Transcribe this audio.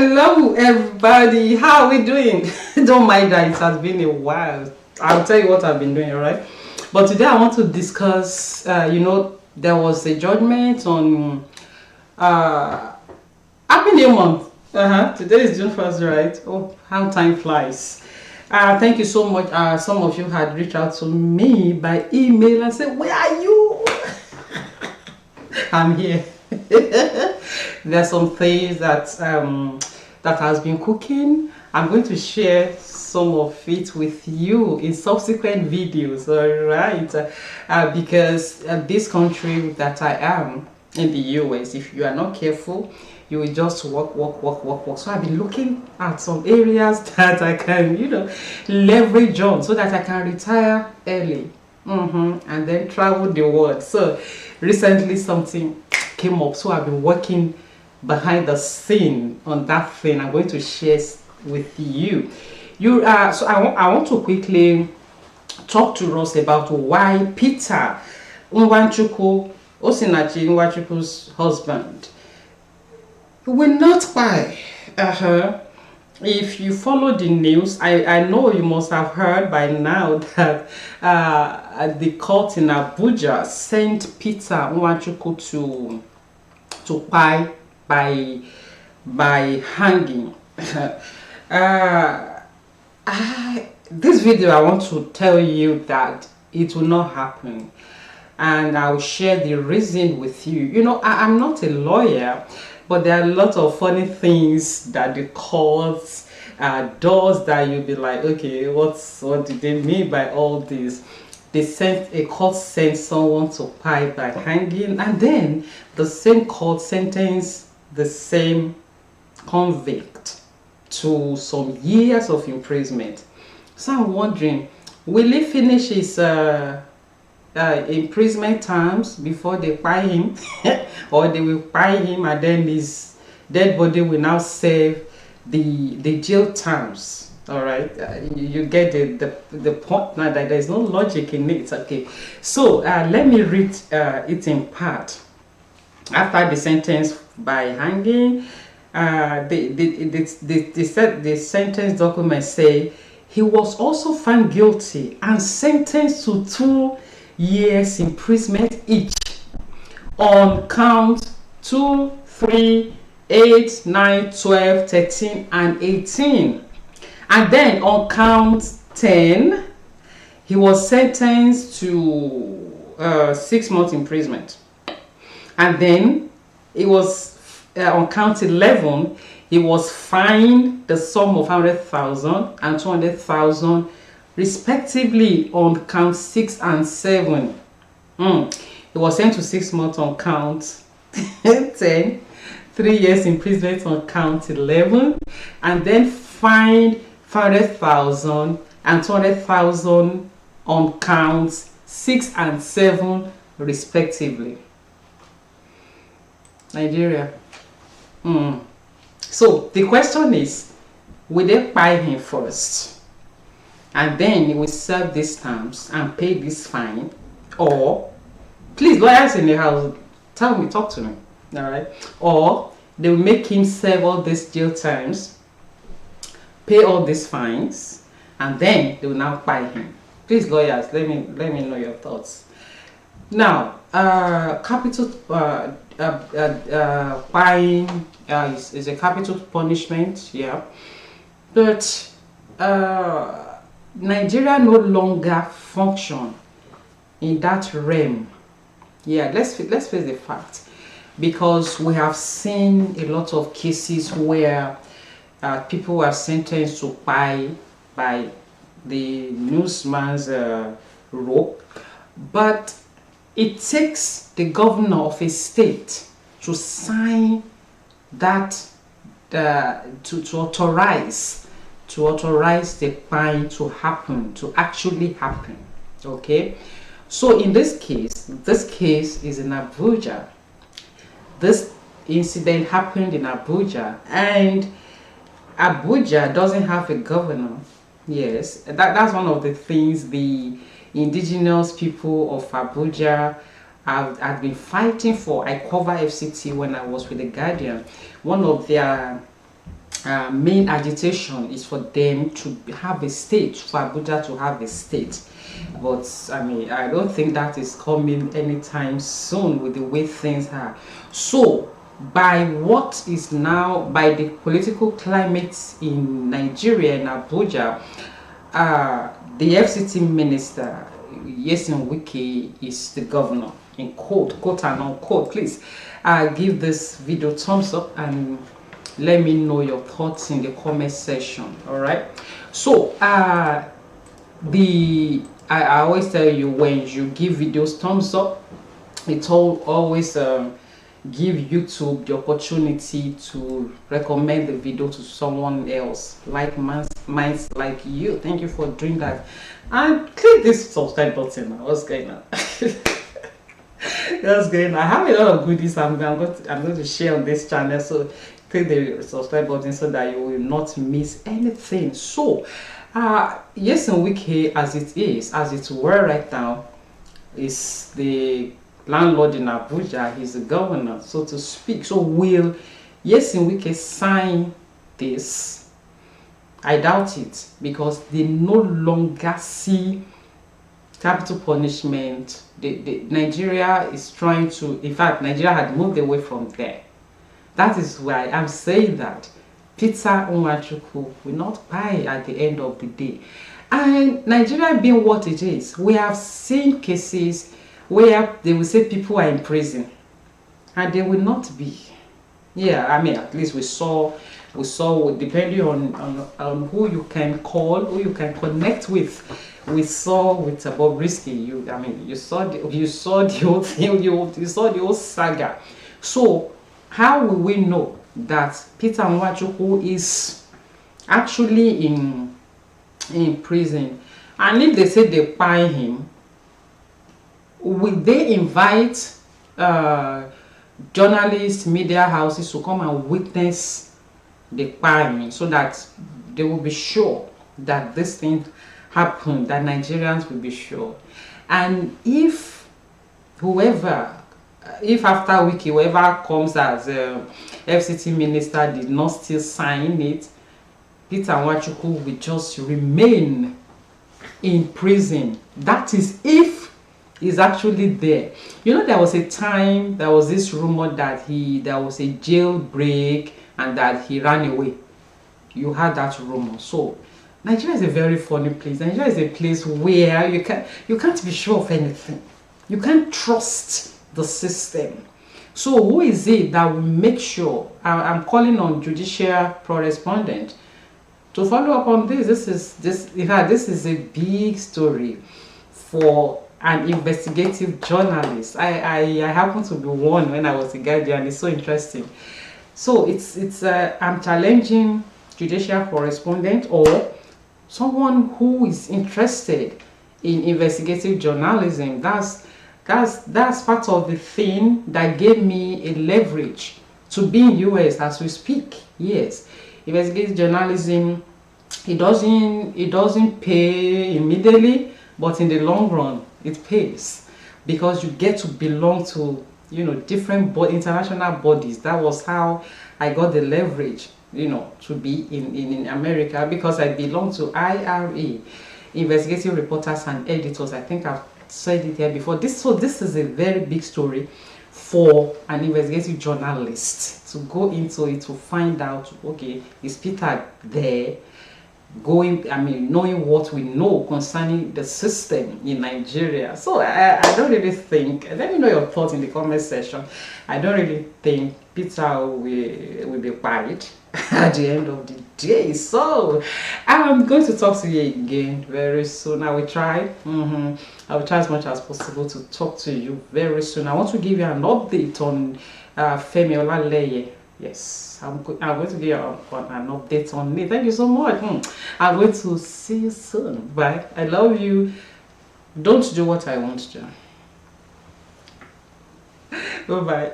Hello everybody, how are we doing? Don't mind that it has been a while. I'll tell you what I've been doing, alright? But today I want to discuss, there was a judgment on Happy New Month. Today is June 1st, right? Oh, how time flies. Thank you so much. Some of you had reached out to me by email and said, where are you? I'm here. There's some things that that has been cooking. I'm going to share some of it with you in subsequent videos, all right? Because this country that I am in the US, if you are not careful, you will just walk. So I've been looking at some areas that I can, leverage on so that I can retire early, and then travel the world. So recently something came up, so I've been working behind the scene on that thing. I'm going to share with you. So I want to quickly talk to us about why Peter Nwanchukwu, Osinachinwachukwu's husband, will not buy. If you follow the news, I know you must have heard by now that the court in Abuja sent Peter Nwanchukwu to buy by hanging. This video, I want to tell you that it will not happen, and I will share the reason with you. I'm not a lawyer, but there are a lot of funny things that the court does that you'll be like, okay, what did they mean by all this? A court sent someone to die by hanging, and then the same court sentenced the same convict to some years of imprisonment. So I'm wondering, will he finish his imprisonment terms before they buy him, or they will buy him and then his dead body will now serve the jail terms? All right, you get the point now that there's no logic in it. Okay, so let me read it in part. After the sentence by hanging, the sentence document say he was also found guilty and sentenced to 2 years imprisonment each on count 2, 3, 8, 9, 12, 13, and 18. And then on count 10, he was sentenced to 6 months imprisonment. And then it was on count 11, he was fined the sum of 100,000 and 200,000 respectively on count 6 and 7. He was sent to 6 months on count 10, 3 years imprisonment on count 11, and then fined 500,000 and 200,000 on counts 6 and 7 respectively. Nigeria. So the question is, will they buy him first and then he will serve these terms and pay this fine? Or, please, lawyers in the house, talk to me, all right? Or they will make him serve all these jail terms, pay all these fines, and then they will now buy him. Please, lawyers, let me know your thoughts. Now, capital buying is a capital punishment, yeah, but Nigeria no longer function in that realm. Yeah, let's face the fact, because we have seen a lot of cases where people were sentenced to buy by the newsman's rope, but it takes the governor of a state to sign that to authorize the fine to actually happen. Okay, so in this case is in Abuja. This incident happened in Abuja, and Abuja doesn't have a governor. Yes, that's one of the things the indigenous people of Abuja have been fighting for. I cover FCT when I was with the Guardian. One of their main agitation is for them to have a state, for Abuja to have a state. But I mean, I don't think that is coming anytime soon with the way things are. So by what is now, by the political climate in Nigeria, in Abuja, the FCT minister, Yesin Wike, is the governor, in quote and unquote. Please give this video thumbs up and let me know your thoughts in the comment section. All right, so I always tell you, when you give videos thumbs up, it always give YouTube the opportunity to recommend the video to someone else like minds like you. Thank you for doing that, and click this subscribe button. What's going on? That's good. I have a lot of goodies I'm going to share on this channel, so click the subscribe button so that you will not miss anything. So Yesin Wike, as it were right now, is the landlord in Abuja. He's the governor, so to speak. So will Yesin Wike sign this? I doubt it, because they no longer see capital punishment. Nigeria is trying to, in fact, Nigeria had moved away from there. That is why I'm saying that Peter Nwanchukwu will not buy at the end of the day. And Nigeria being what it is, we have seen cases where they will say people are in prison and they will not be. Yeah, I mean, at least we saw depending on who you can call, who you can connect with. We saw with Bobrisky, you saw the whole thing, you saw the whole saga. So how will we know that Peter Nwanchukwu is actually in prison? And if they say they buy him, will they invite journalists, media houses to come and witness the buying, so that they will be sure that this thing happened, that Nigerians will be sure? And if after Wiki, whoever comes as FCT minister did not still sign it, Peter Nwanchukwu will just remain in prison. That is if he's actually there. You know, there was a time, there was this rumor that there was a jailbreak and that he ran away. You heard that rumor. So Nigeria is a very funny place. Nigeria is a place where you can't be sure of anything. You can't trust the system. So who is it that will make sure? I'm calling on judicial correspondent to follow up on this. In fact, this is a big story for an investigative journalist. I happened to be one when I was a Guardian. It's so interesting. So I'm challenging judicial correspondent or someone who is interested in investigative journalism. That's part of the thing that gave me a leverage to be in US as we speak. Yes, investigative journalism, it doesn't pay immediately, but in the long run it pays, because you get to belong to different international bodies. That was how I got the leverage to be in America, because I belong to IRA, Investigative Reporters and Editors. I think I've said it here before. So this is a very big story for an investigative journalist to go into it, to find out, okay, is Peter there? Knowing what we know concerning the system in Nigeria. So I don't really think, let me know your thoughts in the comment section. I don't really think Peter will be quiet at the end of the day. So I'm going to talk to you again very soon. I will try as much as possible to talk to you very soon. I want to give you an update on Femi Olaleye. Yes, I'm going to give you an update on it. Thank you so much. I'm going to see you soon. Bye. I love you. Don't do what I want to. Bye-bye.